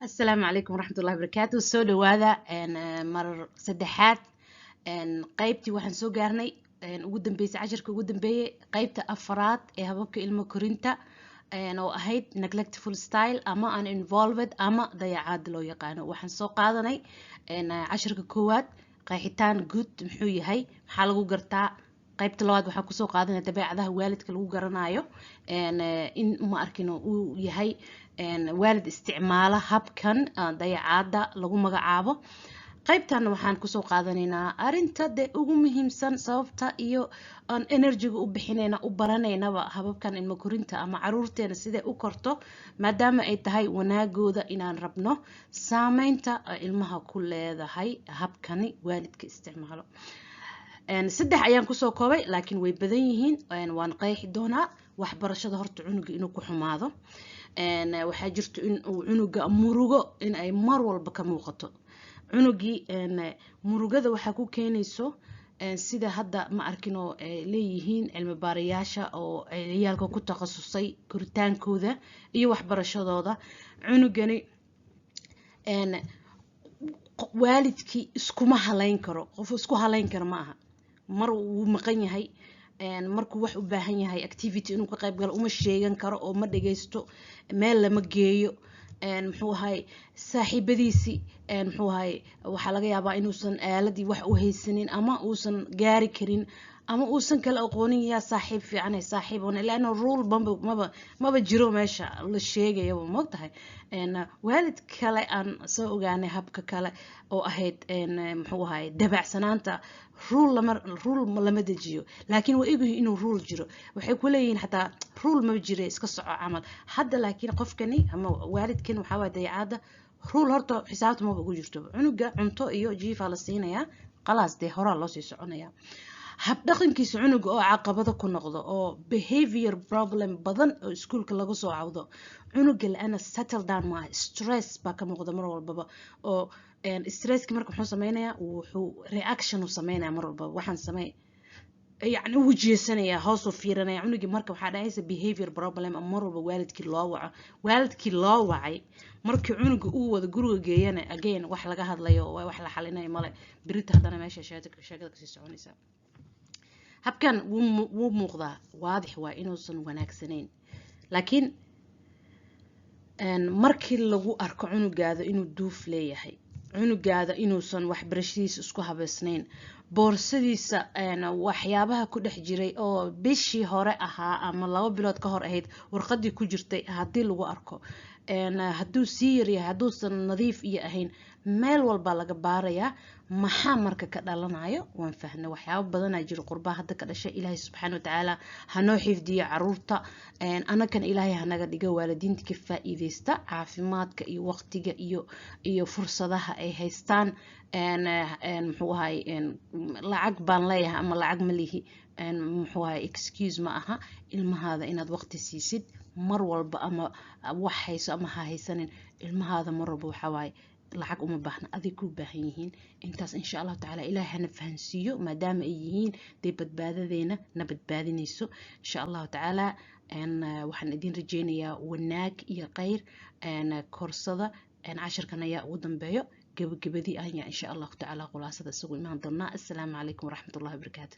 السلام عليكم ورحمة الله وبركاته. soo dhawaada mar saddexaad qaybtii waxaan soo gaarnay ugu dambeysay casharka ugu dambeeyay qaybta afraad ee hababka ilmo korinta oo ahayd neglectful style ama uninvolved ama dayacaad loo yaqaano. waxaan soo qaadanay casharka koowaad qeexitaan guud muxuu yahay, maxaa lagu gartaa. qaybta labaad waxaan kusoo qaadanay dabeecadaha waalidka lagu garanayo in ma arkino uu yahay waalid isticmaala habkan dayacaada lagu magacaabo. qaybtan waxaan kusoo qaadanaynaa arinta dee ugu muhiimsan, sababta iyo aan enerjiga u bixinayna u baranaynaba hababkan ilmo korinta ama caruurteena siday u korto, maadaama ay tahay wanaagooda inaan rabno saameynta ilmaha ku leedahay habkani waalidka isticmaalo. saddex ayaan kusoo koobay laakiin way badan yihiin. waan qeexi doonaa waxbarashada horta cunuga inuu ku xumaado. waxaa jirto in uu cunuga murugo in ay mar walba ka muuqato. cunugii murugada waxaa ku keenayso sida hadda ma arkino leeyihiin cilmi baarayaasha oo ciyaalka ku takhasusay koritaankooda iyo waxbarashadooda. cunugani waalidkii iskuma halayn karo, qof isku halayn karo ma aha. mar uu maqan yahay, markuu wax u baahan yahay activity inuu ka qayb galo uma sheegan karo oo ma dhageysto, meel lama geeyo. muxuu ahay saaxiibadiisii muxuu ahay waxaa laga yaabaa inuusan aaladii wax u haysanin ama uusan gaari karin ama uusan kala aqoonin yaa saaxiib fiican ay saaxiib oo ilaana rule maba jiro meesha la sheegayo moogtahay. waalid kale aan soo ogaanay habka kale oo ahayd muxuu ahay dabacsanaanta. rule lama dejiyo, laakiin waa ogyihiin inuu rule jiro. waxay ku leeyihiin xataa rule ma jiro, iska soco camal. hadda laakiin qofkani ama waalidkan waxaa waa dayacaada. rule horta xisaabta maba ugu jirto. cunuga cunto iyo jiifa la siinayaa, qalaas dee horaa loo sii soconaya. hab dhaqankiisa cunuga oo caqabado ku noqdo oo behavior problem badan oo iskuulka laga soo cawdo. cunuga la-aana settle down maaha, stress baa ka muuqda mar walbaba. oo stresski marka muxuu sameynayaa, wuxuu reaction u sameynaya mar walbaba. waxaan samey يعني wuu jeesanayaa, hoos u fiirinaya. cunugii marka waxaa dhacaysa behavior problem mar walba waalidkii loo wacay markii cunuga uu wada guriga geeyana again wax laga hadlayo wax la xalinayo male. berita haddana meesha sheekada kasii soconaysa. habkan wuu muuqdaa waadix waa inuusan wanaagsanayn, laakiin markii lagu arko cunugaada inuu duuf leeyahay, cunugaada inuusan waxbarashadiisa isku habeysnayn, boorsadiisa waxyaabaha ku dhex jiray oo bishii hore ahaa ama 2 bilood ka hor ahayd warqadii ku jirtay haddii lagu arko, hadduu sii yaryahay, hadduusan nadiif iyo ahayn, meel walba laga baarayaa. maxaa marka ka dhalanayo waan fahnay. waxyaabo badanaa jiro qurbaha hadda ka dhashay. ilaahay subxaana watacaala hanoo xifdiyo caruurta, anakan ilaahay hanaga dhigo waalidiinta ka faa'iideysta caafimaadka iyo waqtiga iyo fursadaha ay haystaan. muxuu ahay lacag baan leeyahay ama lacag ma lihi, muxuu ahay excuse ma aha. ilmahaada inaad waqti siisid mar walba, ama wax hayso ama ha haysanin. ilmahaada mar walba waxaa waaye lacag uma baahna, adig ku baahan yihiin. intaas insha Allah taala ilaahay hana fahansiiyo, maadaama ay yihiin dee badbaadadeena na badbaadinayso insha Allah taala. waxaan idin rajeynayaa wanaag iyo khayr. korsada casharkan ayaa ugu dambeeyo, gabagabadii ayaa insha Allah taala khulaasada isugu imaan doonaa. assalaamu calaykum waraxmatullahi wabarakaatu.